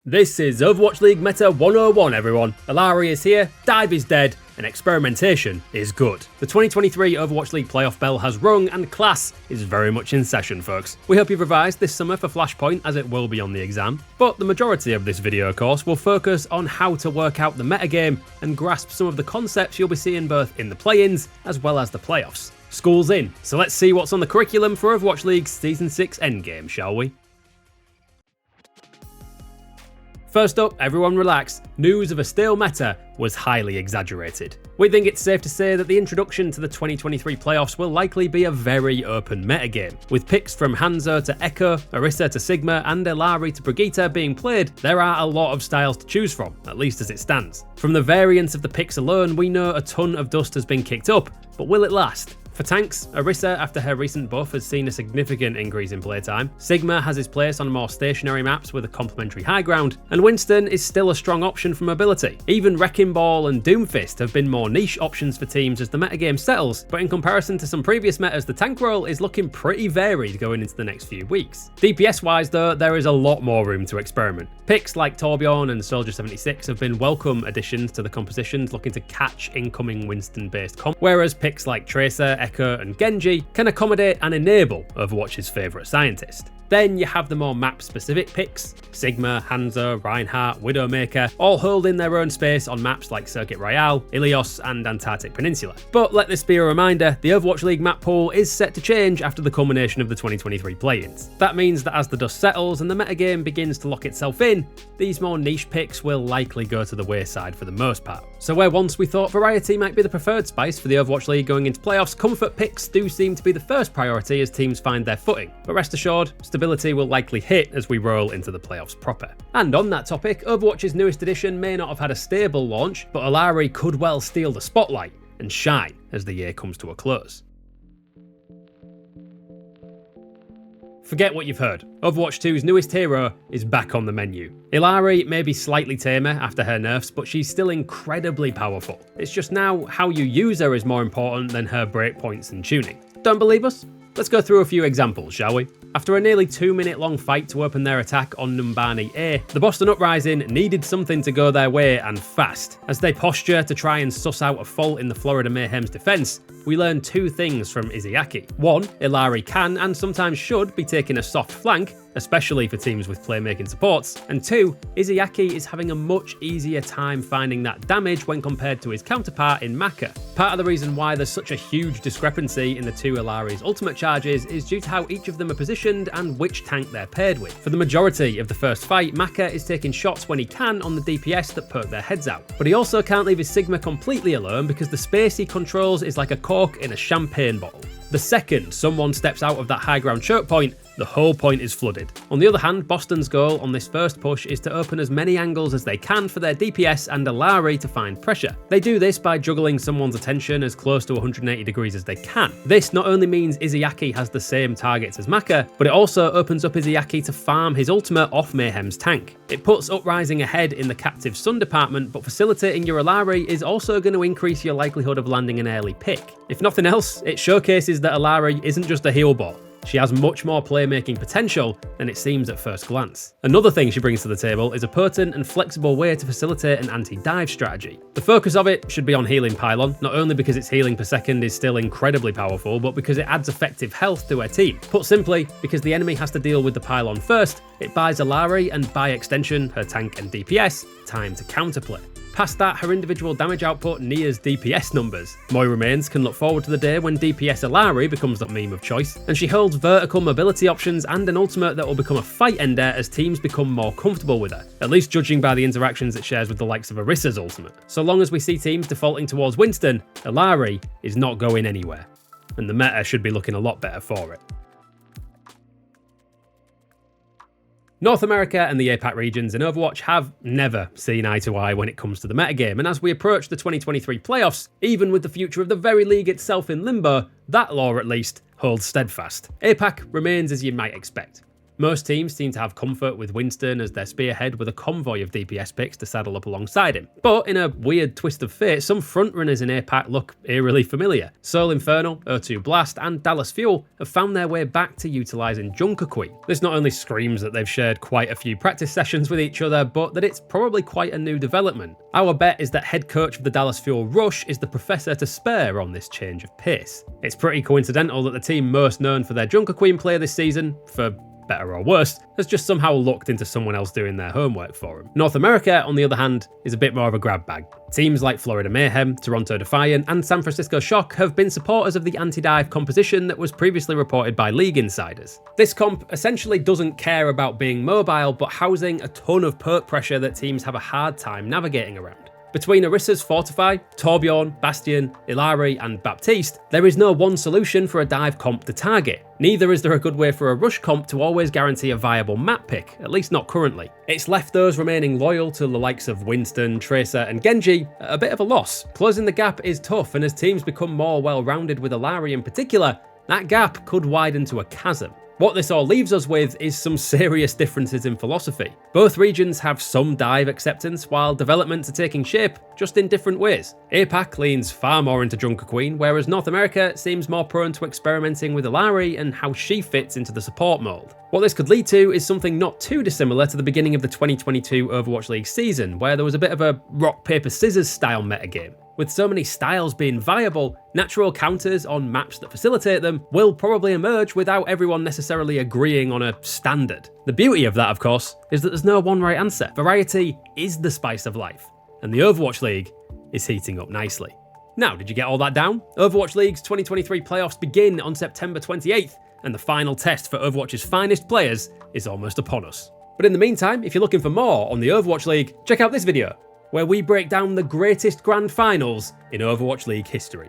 This is Overwatch League Meta 101, everyone. Ilari is here, dive is dead, and experimentation is good. The 2023 Overwatch League playoff bell has rung, and class is very much in session, folks. We hope you've revised this summer for Flashpoint, as it will be on the exam, but the majority of this video course will focus on how to work out the metagame and grasp some of the concepts you'll be seeing both in the play-ins as well as the playoffs. School's in, so let's see what's on the curriculum for Overwatch League's Season 6 endgame, shall we? First up, everyone relax. News of a stale meta was highly exaggerated. We think it's safe to say that the introduction to the 2023 playoffs will likely be a very open metagame. With picks from Hanzo to Echo, Orisa to Sigma, and Illari to Brigitte being played, there are a lot of styles to choose from, at least as it stands. From the variance of the picks alone, we know a ton of dust has been kicked up, but will it last? For tanks, Orisa, after her recent buff, has seen a significant increase in playtime. Sigma has his place on more stationary maps with a complementary high ground, and Winston is still a strong option for mobility. Even Wrecking Ball and Doomfist have been more niche options for teams as the metagame settles, but in comparison to some previous metas, the tank role is looking pretty varied going into the next few weeks. DPS-wise though, there is a lot more room to experiment. Picks like Torbjorn and Soldier 76 have been welcome additions to the compositions looking to catch incoming Winston-based comp, whereas picks like Tracer, Echo and Genji can accommodate and enable Overwatch's favourite scientist. Then you have the more map-specific picks, Sigma, Hanzo, Reinhardt, Widowmaker, all holding their own space on maps like Circuit Royale, Ilios and Antarctic Peninsula. But let this be a reminder, the Overwatch League map pool is set to change after the culmination of the 2023 play-ins. That means that as the dust settles and the metagame begins to lock itself in, these more niche picks will likely go to the wayside for the most part. So where once we thought variety might be the preferred spice for the Overwatch League going into playoffs, comfort picks do seem to be the first priority as teams find their footing. But rest assured, stability will likely hit as we roll into the playoffs proper. And on that topic, Overwatch's newest edition may not have had a stable launch, but Ilari could well steal the spotlight and shine as the year comes to a close. Forget what you've heard. Overwatch 2's newest hero is back on the menu. Illari may be slightly tamer after her nerfs, but she's still incredibly powerful. It's just now how you use her is more important than her breakpoints and tuning. Don't believe us? Let's go through a few examples, shall we? After a nearly 2-minute long fight to open their attack on Numbani A, the Boston Uprising needed something to go their way and fast. As they posture to try and suss out a fault in the Florida Mayhem's defense, we learn two things from Izayaki. One, Illari can and sometimes should be taking a soft flank, especially for teams with playmaking supports, and two, Izayaki is having a much easier time finding that damage when compared to his counterpart in Maka. Part of the reason why there's such a huge discrepancy in the two Illari's ultimate charges is due to how each of them are positioned and which tank they're paired with. For the majority of the first fight, Maka is taking shots when he can on the DPS that poke their heads out, but he also can't leave his Sigma completely alone because the space he controls is like a cork in a champagne bottle. The second someone steps out of that high ground choke point, the whole point is flooded. On the other hand, Boston's goal on this first push is to open as many angles as they can for their DPS and Ilari to find pressure. They do this by juggling someone's attention as close to 180 degrees as they can. This not only means Izayaki has the same targets as Maka, but it also opens up Izayaki to farm his ultimate off Mayhem's tank. It puts Uprising ahead in the captive stun department, but facilitating your Ilari is also going to increase your likelihood of landing an early pick. If nothing else, it showcases that Ilari isn't just a heal bot. She has much more playmaking potential than it seems at first glance. Another thing she brings to the table is a potent and flexible way to facilitate an anti-dive strategy. The focus of it should be on healing Pylon, not only because its healing per second is still incredibly powerful, but because it adds effective health to her team. Put simply, because the enemy has to deal with the Pylon first, it buys Ilari, and by extension her tank and DPS, time to counterplay. Past that, her individual damage output nears DPS numbers. Moira Mains can look forward to the day when DPS Ilari becomes the meme of choice, and she holds vertical mobility options and an ultimate that will become a fight ender as teams become more comfortable with her, at least judging by the interactions it shares with the likes of Orisa's ultimate. So long as we see teams defaulting towards Winston, Ilari is not going anywhere, and the meta should be looking a lot better for it. North America and the APAC regions in Overwatch have never seen eye to eye when it comes to the metagame, and as we approach the 2023 playoffs, even with the future of the very league itself in limbo, that law at least holds steadfast. APAC remains as you might expect. Most teams seem to have comfort with Winston as their spearhead with a convoy of DPS picks to saddle up alongside him. But in a weird twist of fate, some frontrunners in APAC look eerily familiar. Soul Infernal, O2 Blast and Dallas Fuel have found their way back to utilising Junker Queen. This not only screams that they've shared quite a few practice sessions with each other, but that it's probably quite a new development. Our bet is that head coach of the Dallas Fuel Rush is the professor to spare on this change of pace. It's pretty coincidental that the team most known for their Junker Queen play this season, for better or worse, has just somehow looked into someone else doing their homework for him. North America, on the other hand, is a bit more of a grab bag. Teams like Florida Mayhem, Toronto Defiant and San Francisco Shock have been supporters of the anti-dive composition that was previously reported by League insiders. This comp essentially doesn't care about being mobile, but housing a ton of perk pressure that teams have a hard time navigating around. Between Orissa's Fortify, Torbjorn, Bastion, Illari and Baptiste, there is no one solution for a dive comp to target. Neither is there a good way for a rush comp to always guarantee a viable map pick, at least not currently. It's left those remaining loyal to the likes of Winston, Tracer and Genji at a bit of a loss. Closing the gap is tough, and as teams become more well-rounded with Ilari in particular, that gap could widen to a chasm. What this all leaves us with is some serious differences in philosophy. Both regions have some dive acceptance, while developments are taking shape, just in different ways. APAC leans far more into Junker Queen, whereas North America seems more prone to experimenting with Ilari and how she fits into the support mold. What this could lead to is something not too dissimilar to the beginning of the 2022 Overwatch League season, where there was a bit of a rock, paper, scissors style metagame. With so many styles being viable, natural counters on maps that facilitate them will probably emerge without everyone necessarily agreeing on a standard. The beauty of that, of course, is that there's no one right answer. Variety is the spice of life, and the Overwatch League is heating up nicely. Now, did you get all that down? Overwatch League's 2023 playoffs begin on September 28th, and the final test for Overwatch's finest players is almost upon us. But in the meantime, if you're looking for more on the Overwatch League, check out this video, where we break down the greatest grand finals in Overwatch League history.